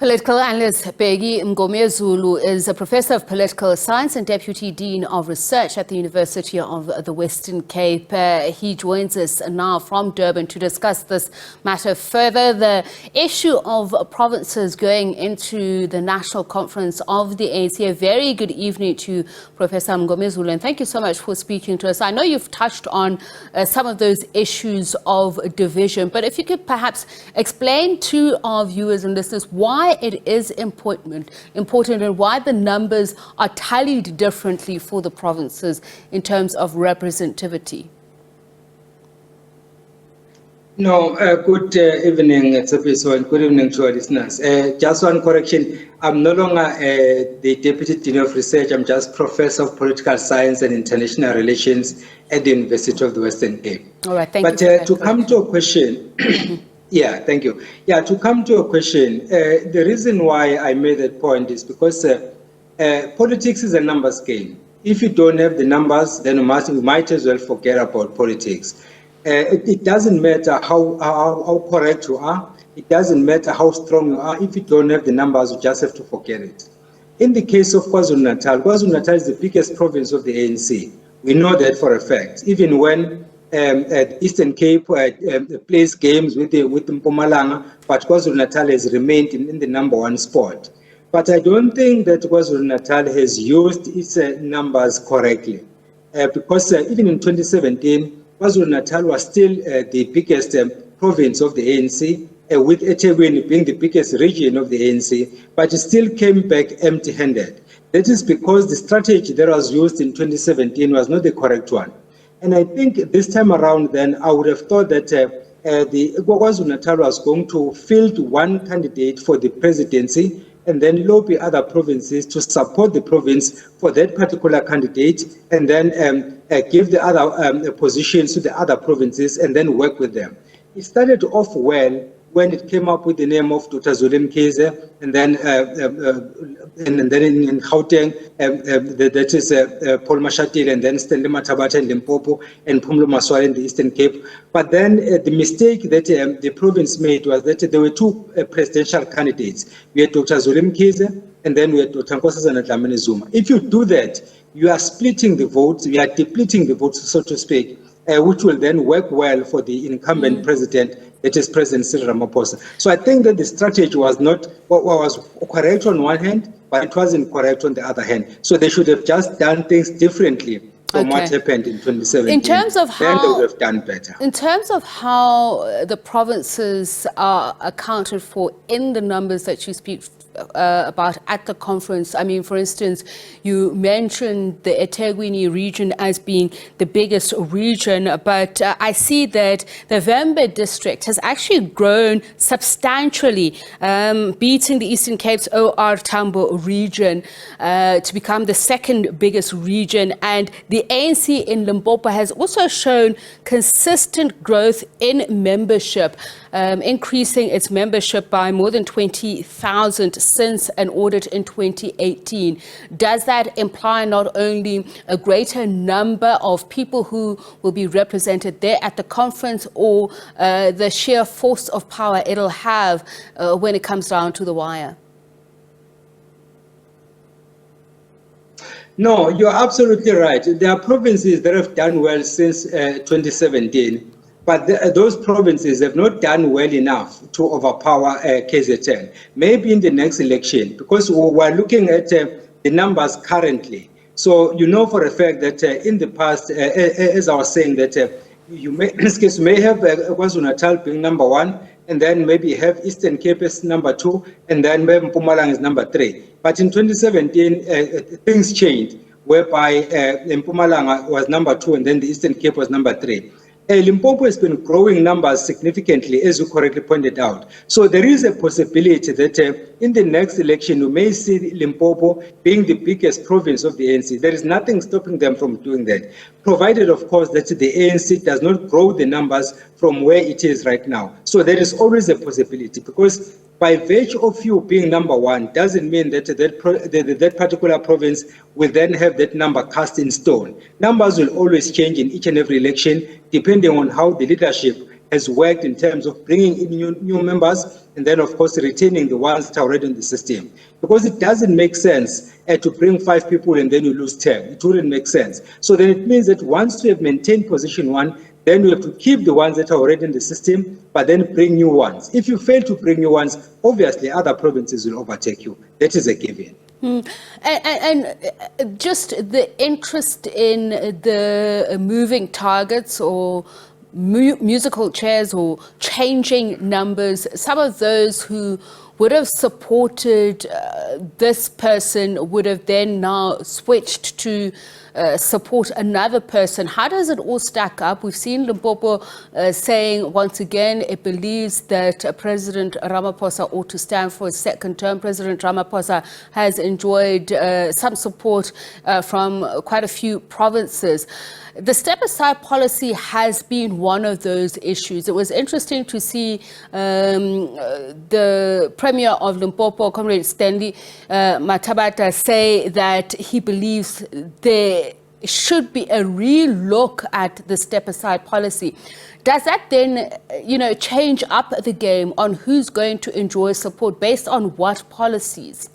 Political analyst Bheki Mngomezulu is a professor of political science and deputy dean of research at the University of the Western Cape. He joins us now from Durban to discuss this matter further. The issue of provinces going into the national conference of the ANC. A very good evening to Professor Mngomezulu, and thank you so much for speaking to us. I know you've touched on some of those issues of division, but if you could perhaps explain to our viewers and listeners why it is important and why the numbers are tallied differently for the provinces in terms of representativity. No, good evening, Tsepiso, and good evening to our listeners. Just one correction, I'm no longer the Deputy Dean of Research, I'm just Professor of Political Science and International Relations at the University of the Western Cape. All right, thank you. But to come to a question, yeah, thank you. Yeah, to come to a question, the reason why I made that point is because politics is a numbers game. If you don't have the numbers, then you might as well forget about politics. It doesn't matter how correct you are. It doesn't matter how strong you are. If you don't have the numbers, you just have to forget it. In the case of KwaZulu-Natal, KwaZulu-Natal is the biggest province of the ANC. We know that for a fact. Even when Eastern Cape plays games with Mpumalanga, but KwaZulu-Natal has remained in the #1 spot. But I don't think that KwaZulu-Natal has used its numbers correctly, because even in 2017, KwaZulu-Natal was still the biggest province of the ANC, with eThekwini being the biggest region of the ANC, but it still came back empty-handed. That is because the strategy that was used in 2017 was not the correct one. And I think this time around, then, I would have thought that the KwaZulu-Natal was going to field one candidate for the presidency and then lobby other provinces to support the province for that particular candidate, and then give the other positions to the other provinces and then work with them. It started off well when it came up with the name of Dr. Zweli Mkhize, and then in Gauteng, that is Paul Mashatile, and then Stanley Mathabata in Limpopo, and Phumulo Masualle in the Eastern Cape. But then the mistake that the province made was that there were two presidential candidates. We had Dr. Zweli Mkhize, and then we had Dr. Nkosazana Dlamini Zuma. If you do that, you are splitting the votes, you are depleting the votes, so to speak, which will then work well for the incumbent president, that is President Cyril Ramaphosa. So I think that the strategy was not what was correct on one hand, but it wasn't correct on the other hand. So they should have just done things differently from what happened in 2017. In terms of how, then they would have done better. In terms of how the provinces are accounted for in the numbers that you speak about at the conference, I mean, for instance, you mentioned the eThekwini region as being the biggest region, but I see that the Vembe district has actually grown substantially, beating the Eastern Cape's OR Tambo region to become the second biggest region. And the ANC in Limpopo has also shown consistent growth in membership, increasing its membership by more than 20,000 since an audit in 2018. Does that imply not only a greater number of people who will be represented there at the conference, or the sheer force of power it'll have when it comes down to the wire? No, you're absolutely right. There are provinces that have done well since 2017. But those provinces have not done well enough to overpower KZN. Maybe in the next election, because we're looking at the numbers currently. So you know for a fact that in the past, as I was saying, that you may have KwaZulu-Natal being #1, and then maybe have Eastern Cape as #2, and then maybe Mpumalanga is #3. But in 2017, things changed, whereby Mpumalanga was #2, and then the Eastern Cape was #3. Limpopo has been growing numbers significantly, as you correctly pointed out. So there is a possibility that in the next election, we may see Limpopo being the biggest province of the ANC. There is nothing stopping them from doing that, provided, of course, that the ANC does not grow the numbers from where it is right now. So there is always a possibility, because by virtue of you being #1 doesn't mean that that particular province will then have that number cast in stone. Numbers will always change in each and every election, depending on how the leadership has worked in terms of bringing in new members and then, of course, retaining the ones that are already in the system. Because it doesn't make sense to bring 5 people and then you lose 10. It wouldn't make sense. So then it means that once you have maintained position 1, then you have to keep the ones that are already in the system, but then bring new ones. If you fail to bring new ones, obviously other provinces will overtake you. That is a given. And just the interest in the moving targets or musical chairs or changing numbers, some of those who would have supported this person would have then now switched to support another person. How does it all stack up? We've seen Limpopo saying once again it believes that President Ramaphosa ought to stand for a second term. President Ramaphosa has enjoyed some support from quite a few provinces. The step-aside policy has been one of those issues. It was interesting to see the Premier of Limpopo, Comrade Stanley Mathabata, say that he believes there should be a real look at the step-aside policy. Does that then, change up the game on who's going to enjoy support based on what policies?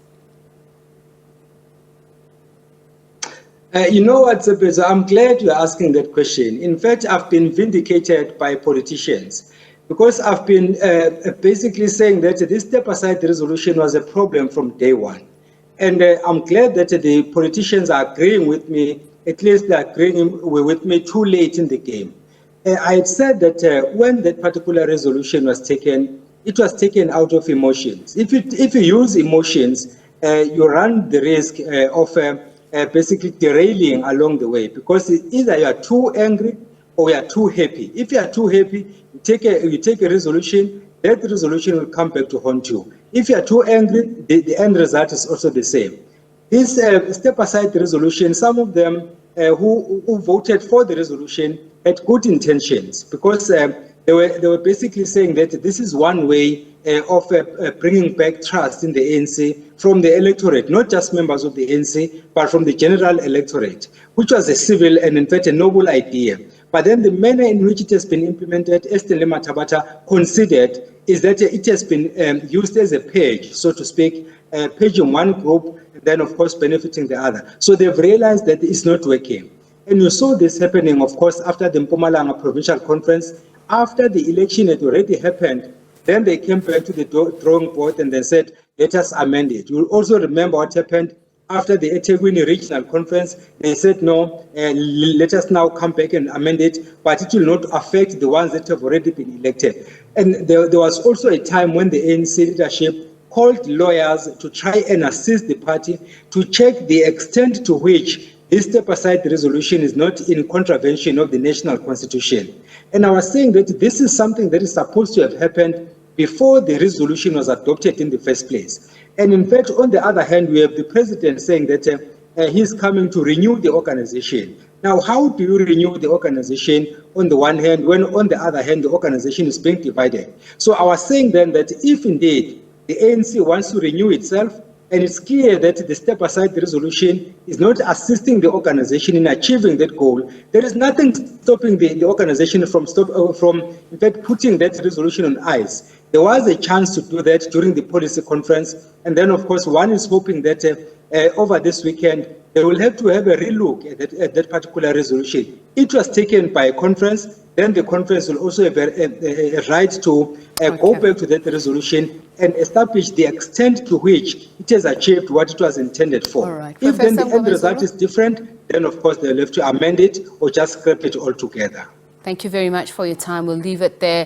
You know what, Zebeza, I'm glad you're asking that question. In fact, I've been vindicated by politicians because I've been basically saying that this step-aside resolution was a problem from day one. And I'm glad that the politicians are agreeing with me, at least they're agreeing with me too late in the game. I had said that when that particular resolution was taken, it was taken out of emotions. If you use emotions, you run the risk of basically derailing along the way, because either you are too angry or you are too happy. If you are too happy, you take a resolution, that resolution will come back to haunt you. If you are too angry, the end result is also the same. This step-aside resolution, some of them who voted for the resolution had good intentions, because they were basically saying that this is one way of bringing back trust in the ANC from the electorate, not just members of the ANC, but from the general electorate, which was a civil and in fact a noble idea. But then the manner in which it has been implemented, as Stanley Mathabata considered, is that it has been used as a page, so to speak, paging one group, and then of course benefiting the other. So they've realized that it's not working. And you saw this happening, of course, after the Mpumalanga Provincial Conference. After the election had already happened, then they came back to the drawing board and they said, let us amend it. You'll also remember what happened after the eThekwini Regional Conference. They said, no, let us now come back and amend it, but it will not affect the ones that have already been elected. And there was also a time when the ANC leadership called lawyers to try and assist the party to check the extent to which this step-aside resolution is not in contravention of the national constitution. And I was saying that this is something that is supposed to have happened before the resolution was adopted in the first place. And in fact, on the other hand, we have the president saying that he's coming to renew the organization. Now, how do you renew the organization on the one hand, when on the other hand, the organization is being divided? So I was saying then that if indeed the ANC wants to renew itself, and it's clear that the step-aside resolution is not assisting the organization in achieving that goal, there is nothing stopping the organization from in fact putting that resolution on ice. There was a chance to do that during the policy conference, and then of course one is hoping that over this weekend they will have to have a relook at that particular resolution. It was taken by a conference, then the conference will also have a right to go back to that resolution and establish the extent to which it has achieved what it was intended for. Right. If then the end result is different, then of course they'll have to amend it or just scrap it altogether. Thank you very much for your time. We'll leave it there.